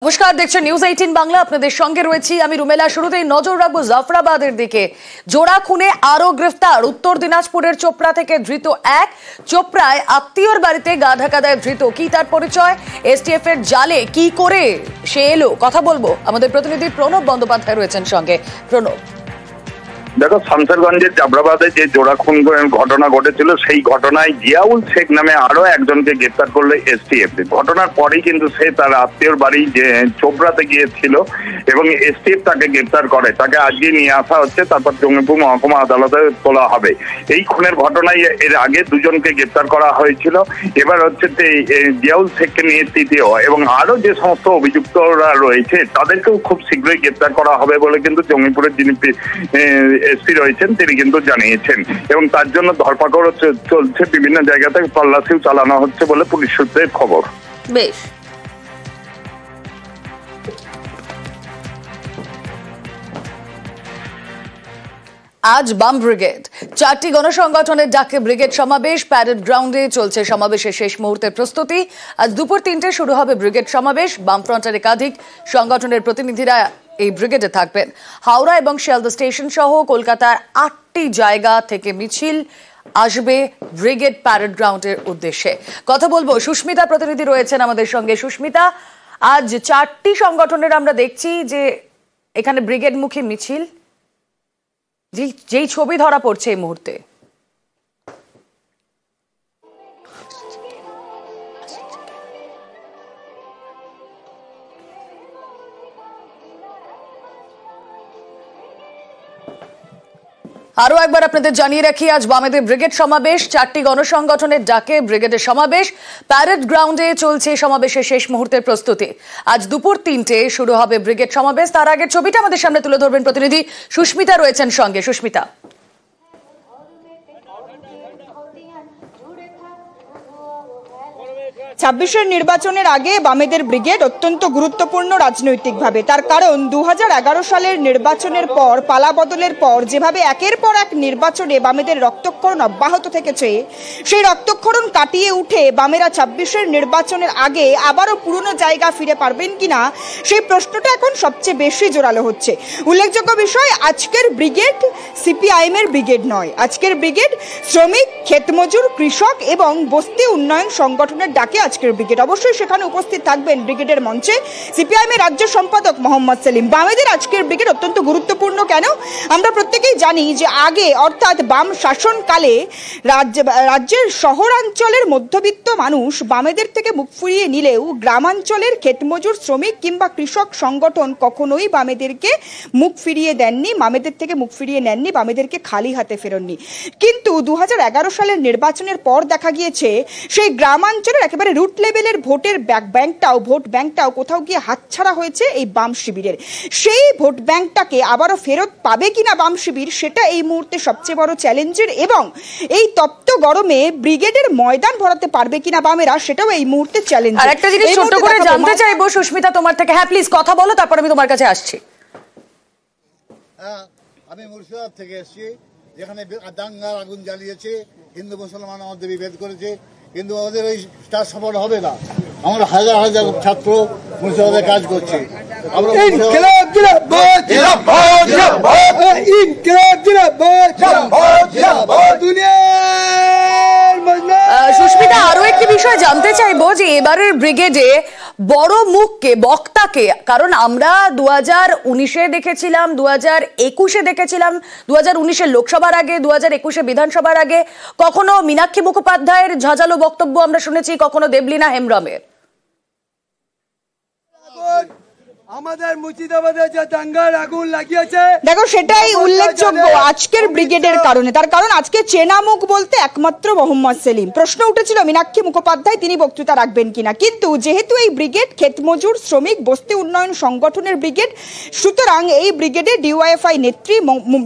নমস্কার, দেখছেন নিউজ 18 বাংলা। আপনাদের সঙ্গে রয়েছি আমি রুমেলা। শুরুতেই নজর রাখবো জাফরাবাদের দিকে। জোড়া খুনে আরো গ্রেফতার। উত্তর দিনাজপুরের চোপড়া থেকে ধৃত এক। চোপড়ায় আত্মীয়র বাড়িতে গা ঢাকা দেয় ধৃত। কি তার পরিচয়? এসটিএফ এর জালে কি করে সে এলো, কথা বলবো। আমাদের প্রতিনিধি প্রণব বন্দ্যোপাধ্যায় রয়েছেন সঙ্গে। প্রণব, দেখো, শামসেরগঞ্জের জাফরাবাদে যে জোড়া খুন ঘটনা ঘটেছিল, সেই ঘটনায় জিয়াউল শেখ নামে আরো একজনকে গ্রেপ্তার করলো এসটিএফ। ঘটনার পরেই কিন্তু সে তার আত্মীয়র বাড়ি যে চোপড়াতে গিয়েছিল এবং এসটিএফ তাকে গ্রেপ্তার করে। তাকে আজকে নিয়ে আসা হচ্ছে, তারপর জঙ্গিপুর মহকুমা আদালতে তোলা হবে। এই খুনের ঘটনায় এর আগে দুজনকে গ্রেপ্তার করা হয়েছিল। এবার হচ্ছে জিয়াউল শেখকে নিয়ে তৃতীয়, এবং আরো যে সমস্ত অভিযুক্তরা রয়েছে তাদেরকেও খুব শীঘ্রই গ্রেপ্তার করা হবে বলে কিন্তু জঙ্গিপুরের যিনি এসপি রয়েছেন তিনি কিন্তু জানিয়েছেন, এবং তার জন্য ধরপাকড় চলছে। বিভিন্ন জায়গা থেকে তল্লাশিও চালানো হচ্ছে বলে পুলিশ সূত্রের খবর। বেশ। আজ বাম ব্রিগেড, 4টি গণসংগঠনের ডাকে ব্রিগেড সমাবেশ। প্যারেড গ্রাউন্ডে চলছে সমাবেশের শেষ মুহূর্তের প্রস্তুতি। আজ দুপুর 3টে শুরু হবে ব্রিগেড সমাবেশ। বামফ্রন্টের একাধিক সংগঠনের প্রতিনিধিরা এই ব্রিগেডে থাকবেন। হাওড়া এবং শিয়ালদা স্টেশন সহ কলকাতার 8টি জায়গা থেকে মিছিল আসবে ব্রিগেড প্যারেড গ্রাউন্ডের উদ্দেশ্যে। কথা বলবো, সুস্মিতা প্রতিনিধি রয়েছেন আমাদের সঙ্গে। সুস্মিতা, আজ 4টি সংগঠনের আমরা দেখছি যে এখানে ব্রিগেডমুখী মিছিল, যেই ছবি ধরা পড়ছে এই মুহূর্তে। আরো একবার আপনাদের জানিয়ে রাখি, আজ বামেদের ব্রিগেড সমাবেশ। 4টি গণসংগঠনের ডাকে ব্রিগেডের সমাবেশ। প্যারেড গ্রাউন্ডে চলছে সমাবেশের শেষ মুহূর্তের প্রস্তুতি। আজ দুপুর 3টে শুরু হবে ব্রিগেড সমাবেশ। তার আগের ছবিটা আমাদের সামনে তুলে ধরবেন প্রতিনিধি সুস্মিতা রয়েছেন সঙ্গে। সুস্মিতা, 26-এর নির্বাচনের আগে বামেদের ব্রিগেড অত্যন্ত গুরুত্বপূর্ণ রাজনৈতিকভাবে। তার কারণ 2011 সালের নির্বাচনের পর, পালা বদলের পর যেভাবে একের পর এক নির্বাচনে বামেদের রক্তক্ষরণ অব্যাহত থেকেছে, সেই রক্তক্ষরণ কাটিয়ে উঠে বামেরা 26-এর নির্বাচনের আগে আবারও পুরনো জায়গা ফিরে পারবেন কিনা, সেই প্রশ্নটা এখন সবচেয়ে বেশি জোরালো হচ্ছে। উল্লেখযোগ্য বিষয়, আজকের ব্রিগেড সিপিআইএম এর ব্রিগেড নয়। আজকের ব্রিগেড শ্রমিক, ক্ষেতমজুর, কৃষক এবং বস্তি উন্নয়ন সংগঠনের ডাকে আজকের ব্রিগেড। অবশ্যই সেখানে উপস্থিত থাকবেন ব্রিগেডের মঞ্চে সিপিআইএম এর রাজ্য সম্পাদক মোহাম্মদ সেলিম। বামেদের আজকের ব্রিগেড অত্যন্ত গুরুত্বপূর্ণ কেন? আমরা প্রত্যেকেই জানি যে আগে, অর্থাৎ বাম শাসনকালে রাজ্যের শহরাঞ্চলের মধ্যবিত্ত মানুষ বামেদের থেকে মুখ ফিরিয়ে নিলেও গ্রামাঞ্চলের ক্ষেতমজুর, শ্রমিক কিংবা কৃষক সংগঠন কখনোই বামেদেরকে মুখ ফিরিয়ে দেননি, বামেদের থেকে মুখ ফিরিয়ে নেননি, বামেদেরকে খালি হাতে ফেরননি। কিন্তু 2011 সালের নির্বাচনের পর দেখা গিয়েছে সেই গ্রামাঞ্চলের একেবারে রুট লেভেলের ভোট ব্যাংকটাও কোথাও গিয়ে হাতছাড়া হয়েছে এই বাম শিবিরের। সেই ভোট ব্যাংকটাকে আবারও ফেরত পাবে কিনা বাম শিবির, সেটা এই মুহূর্তে সবচেয়ে বড় চ্যালেঞ্জের। এবং এই তপ্ত গরমে ব্রিগেডের ময়দান ভরাতে পারবে কিনা বামেরা, সেটাও এই মুহূর্তে চ্যালেঞ্জ। আর একটা জিনিস ছোট করে জানতে চাইবো সুস্মিতা তোমার থেকে। হ্যাঁ, প্লিজ কথা বলো, তারপর আমি তোমার কাছে আসছি। আমি মুর্শিদাবাদ থেকে এসেছি, যেখানে দাঙ্গার আগুন জ্বালিয়েছে, হিন্দু মুসলমান মধ্যে বিভেদ করেছে, কিন্তু আমাদের ওই স্টার সাপোর্ট হবে না। আমরা হাজার হাজার ছাত্র মুর্শিদাবাদে কাজ করছি। সুস্মিতা, আরো একটি বিষয় জানতে চাইবো যে এবারের ব্রিগেডে বড় মুখকে, বক্তাকে, কারণ আমরা 2019-এ দেখেছিলাম, 2021-এ দেখেছিলাম, 2019-এর লোকসভার আগে, 2021-এ বিধানসভার আগে কখনো মীনাক্ষী মুখোপাধ্যায়ের ঝাঁঝালো বক্তব্য আমরা শুনেছি, কখনো দেবলীনা হেমব্রমের। আমাদের মুর্শিদাবাদে যে দাঙ্গার আগুন লাগিয়েছে, দেখো, সেটাই উল্লেখযোগ্য আজকের ব্রিগেডের কারণে। তার কারণ আজকে চেনা মুখ বলতে একমাত্র মোহাম্মদ সেলিম। প্রশ্ন উঠেছিল মীনাক্ষী মুখোপাধ্যায় তিনি বক্তৃতা রাখবেন কিনা, কিন্তু যেহেতু এই ব্রিগেড ক্ষেতমজুর, শ্রমিক, বস্তি উন্নয়ন সংগঠনের ব্রিগেড, সুতরাং এই ব্রিগেডে ডিওয়াইএফআই নেত্রী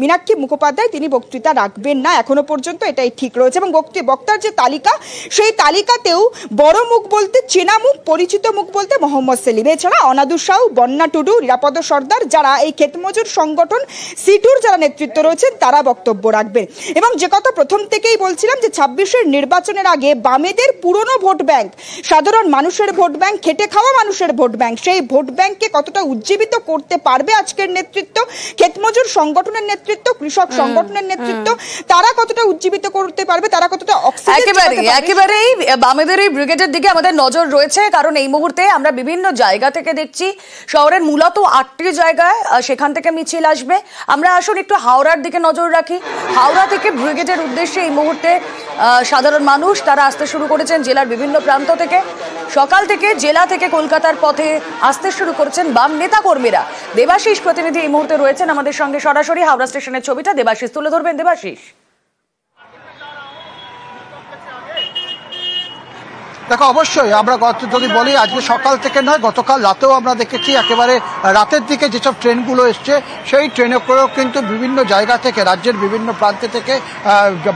মীনাক্ষী মুখোপাধ্যায় তিনি বক্তৃতা রাখবেন না, এখনো পর্যন্ত এটাই ঠিক রয়েছে। এবং বক্তার যে তালিকা, সেই তালিকাতেও বড় মুখ বলতে, চেনা মুখ, পরিচিত মুখ বলতে মোহাম্মদ সেলিম। এছাড়া অনাদু সাউ, মুন্না টুডু, নিরাপদ সর্দার, যারা এই ক্ষেতমজুর সংগঠন সিটুর যারা নেতৃত্ব রয়েছেন তারা বক্তব্য রাখবেন। এবং যে কথা প্রথম থেকেই বলছিলাম যে 26-এর নির্বাচনের আগে বামেদের পুরনো ভোট ব্যাংক, সাধারণ মানুষের ভোট ব্যাংক, খেটে খাওয়া মানুষের ভোট ব্যাংক, সেই ভোট ব্যাংককে কতটা উজ্জীবিত করতে পারবে আজকের নেতৃত্ব, ক্ষেতমজুর সংগঠনের নেতৃত্ব, কৃষক সংগঠনের নেতৃত্ব, তারা কতটা উজ্জীবিত করতে পারবে, তারা কতটা একেবারেই বামেদের এই ব্রিগেডের দিকে আমাদের নজর রয়েছে। কারণ এই মুহূর্তে আমরা বিভিন্ন জায়গা থেকে দেখছি, শহরের মূলত 8টি জায়গায় সেখান থেকে মিছিল আসবে। আমরা আসুন একটু হাওড়ার দিকে নজর রাখি। হাওড়া থেকে ব্রিগেডের উদ্দেশ্যে এই মুহূর্তে সাধারণ মানুষ তারা আসতে শুরু করেছেন জেলার বিভিন্ন প্রান্ত থেকে। সকাল থেকে জেলা থেকে কলকাতার পথে আসতে শুরু করেছেন বাম নেতা কর্মীরা। দেবাশিস প্রতিনিধি এই মুহূর্তে রয়েছেন আমাদের সঙ্গে সরাসরি। হাওড়া স্টেশনের ছবিটা দেবাশিস তুলে ধরবেন। দেবাশিস, দেখো, অবশ্যই আমরা যদি বলি আজকে সকাল থেকে নয়, গতকাল রাতেও আমরা দেখেছি একেবারে রাতের দিকে যেসব ট্রেনগুলো এসছে সেই ট্রেনে করেও কিন্তু বিভিন্ন জায়গা থেকে, রাজ্যের বিভিন্ন প্রান্তে থেকে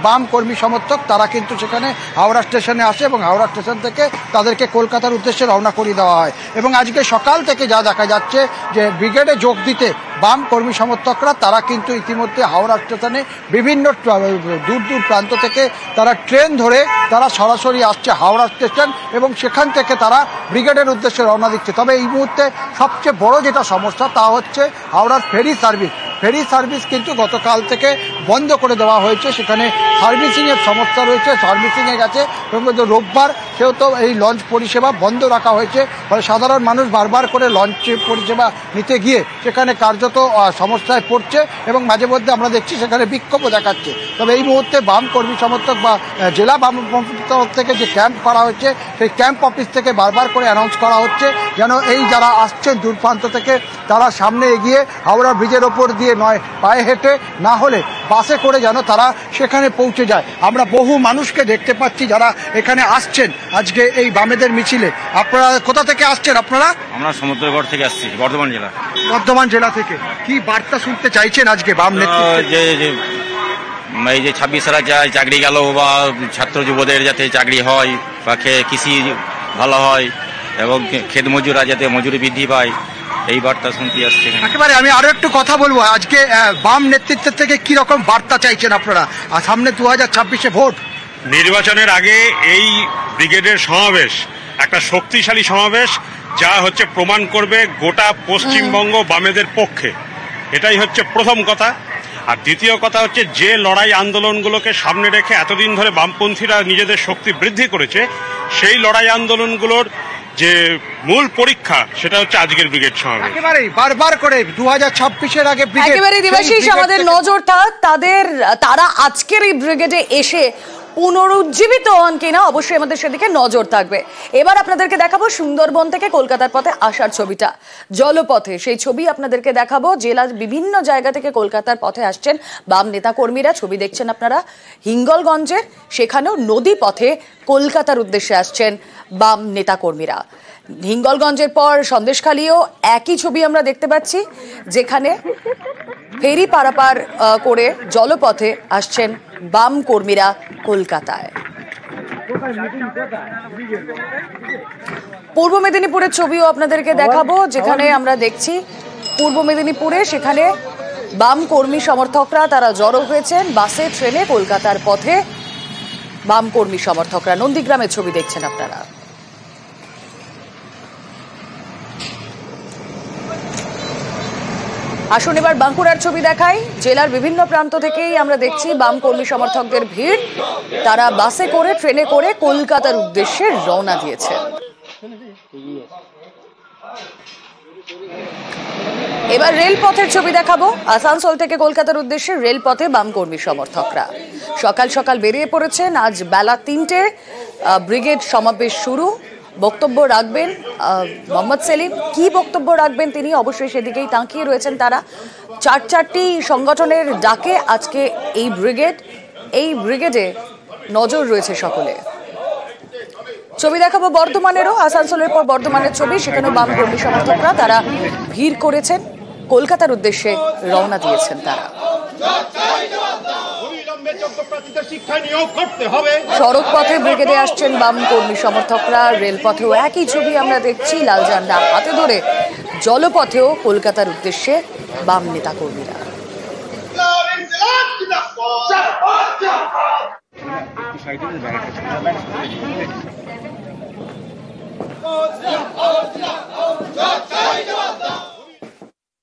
বাম কর্মী সমর্থক তারা কিন্তু সেখানে হাওড়া স্টেশনে আসে এবং হাওড়া স্টেশন থেকে তাদেরকে কলকাতার উদ্দেশ্যে রওনা করে দেওয়া হয়। এবং আজকে সকাল থেকে যা দেখা যাচ্ছে যে ব্রিগেডে যোগ দিতে বাম কর্মী সমর্থকরা তারা কিন্তু ইতিমধ্যে হাওড়া স্টেশনে বিভিন্ন দূর দূর প্রান্ত থেকে তারা ট্রেন ধরে তারা সরাসরি আসছে হাওড়া স্টেশন এবং সেখান থেকে তারা ব্রিগেডের উদ্দেশ্যে রওনা দিচ্ছে। তবে এই মুহূর্তে সবচেয়ে বড় যেটা সমস্যা তা হচ্ছে হাওড়ার ফেরি সার্ভিস। ফেরি সার্ভিস কিন্তু গতকাল থেকে বন্ধ করে দেওয়া হয়েছে, সেখানে সার্ভিসিংয়ের সমস্যা রয়েছে, সার্ভিসিংয়ে গেছে এবং রোববার সেহেতু এই লঞ্চ পরিষেবা বন্ধ রাখা হয়েছে। ফলে সাধারণ মানুষ বারবার করে লঞ্চ পরিষেবা নিতে গিয়ে সেখানে কার্যত সমস্যায় পড়ছে এবং মাঝে মধ্যে আমরা দেখছি সেখানে বিক্ষোভও দেখাচ্ছে। তবে এই মুহূর্তে বাম কর্মী সমর্থক বা জেলা বাম তরফ থেকে যে ক্যাম্প করা হচ্ছে সেই ক্যাম্প অফিস থেকে বারবার করে অ্যানাউন্স করা হচ্ছে যেন এই যারা আসছেন দূর প্রান্ত থেকে তারা সামনে এগিয়ে হাওড়া ব্রিজের ওপর দিয়ে নয় পায়ে হেঁটে, না হলে বাসে করে যেন তারা সেখানে পৌঁছে যায়। আমরা বহু মানুষকে দেখতে পাচ্ছি যারা এখানে আসছেন আজকে এই বামেদের মিছিলে। আপনারা কোথা থেকে আসছেন? আপনারা? আমরা সমুদ্রগড় থেকে আসছি, বর্ধমান জেলা। বর্ধমান জেলা থেকে কি বার্তা শুনতে চাইছেন আজকে বাম নেতৃত্বে? এই যে 26 সালে চাকরি গেল বা ছাত্র যুবদের যাতে চাকরি হয় বা কৃষি ভালো হয় এবং ক্ষেত মজুরা যাতে মজুরি বৃদ্ধি পায়, এই বার্তা শুনতে আসছে। একেবারে আমি আরো একটু কথা বলবো, আজকে বাম নেতৃত্বের থেকে কি রকম বার্তা চাইছেন আপনারা? আর সামনে 2026-এ ভোট, নির্বাচনের আগে এই ব্রিগেডের সমাবেশ একটা শক্তিশালী সমাবেশ, যা হচ্ছে প্রমাণ করবে গোটা পশ্চিমবঙ্গ বামেদের পক্ষে। এটাই হচ্ছে প্রথম কথা। আর দ্বিতীয় কথা হচ্ছে যে লড়াই আন্দোলনগুলোকে সামনে রেখে এতদিন ধরে বামপন্থীরা নিজেদের শক্তি বৃদ্ধি করেছে, সেই লড়াই আন্দোলনগুলোর যে মূল পরীক্ষা সেটা হচ্ছে আজকের ব্রিগেড সমাবেশ। একেবারেই বারবার করে 2026-এর আগে একেবারে দেবাশিস আমাদের নজর থাক তারা আজকের এই ব্রিগেডে এসে পুনরুজ্জীবিত হন কিনা, অবশ্যই আমাদের সেদিকে নজর থাকবে। এবার আপনাদেরকে দেখাবো সুন্দরবন থেকে কলকাতার পথে আসার ছবিটা, জলপথে সেই ছবি আপনাদেরকে দেখাবো। জেলার বিভিন্ন জায়গা থেকে কলকাতার পথে আসছেন বাম নেতা কর্মীরা। ছবি দেখছেন আপনারা হিঙ্গলগঞ্জের, সেখানেও নদী পথে কলকাতার উদ্দেশ্যে আসছেন বাম নেতা কর্মীরা। হিঙ্গলগঞ্জের পর সন্দেশখালীও একই ছবি আমরা দেখতে পাচ্ছি, যেখানে ফেরি পারাপার করে জলপথে আসছেন বাম কর্মীরা কলকাতায়। পূর্ব মেদিনীপুরের ছবিও আপনাদেরকে দেখাবো, যেখানে আমরা দেখছি পূর্ব মেদিনীপুরে সেখানে বাম কর্মী সমর্থকরা তারা জড়ো হয়েছেন বাসে ট্রেনে কলকাতার পথে। বাম কর্মী সমর্থকরা নন্দীগ্রামের ছবি দেখছেন আপনারা। আসুন এবার বাঁকুড়ার ছবি দেখাই। জেলার বিভিন্ন প্রান্ত থেকেই আমরা দেখছি বাম কর্মী সমর্থকদের ভিড়, তারা বাসে করে ট্রেনে করে কলকাতার উদ্দেশ্যে রওনা দিয়েছেন। এবার রেলপথের ছবি দেখাবো। আসানসোল থেকে কলকাতার উদ্দেশ্যে রেলপথে বাম কর্মী সমর্থকরা সকাল সকাল বেরিয়ে পড়েছেন। আজ বেলা 3টে ব্রিগেড সমাবেশ শুরু। বক্তব্য রাখবেন মোহাম্মদ সেলিম। কি বক্তব্য রাখবেন তিনি, অবশ্যই সেদিকেই তাকিয়ে রয়েছেন তারা। চারটি সংগঠনের ডাকে আজকে এই ব্রিগেডে নজর রয়েছে সকলে। ছবি দেখাবো বর্ধমানেরও, আসানসোলের পর বর্ধমানের ছবি, সেখানে বাম কর্মী সমর্থকরা তারা ভিড় করেছেন, কলকাতার উদ্দেশ্যে রওনা দিয়েছেন তারা। সড়ক পথে ব্রিগেডে আসছেন বাম কর্মী সমর্থকরা, রেলপথেও একই ছবি আমরা দেখছি। লাল ঝান্ডা হাতে ধরে জলপথেও কলকাতার উদ্দেশ্যে বাম নেতাকর্মীরা।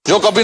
जो कभी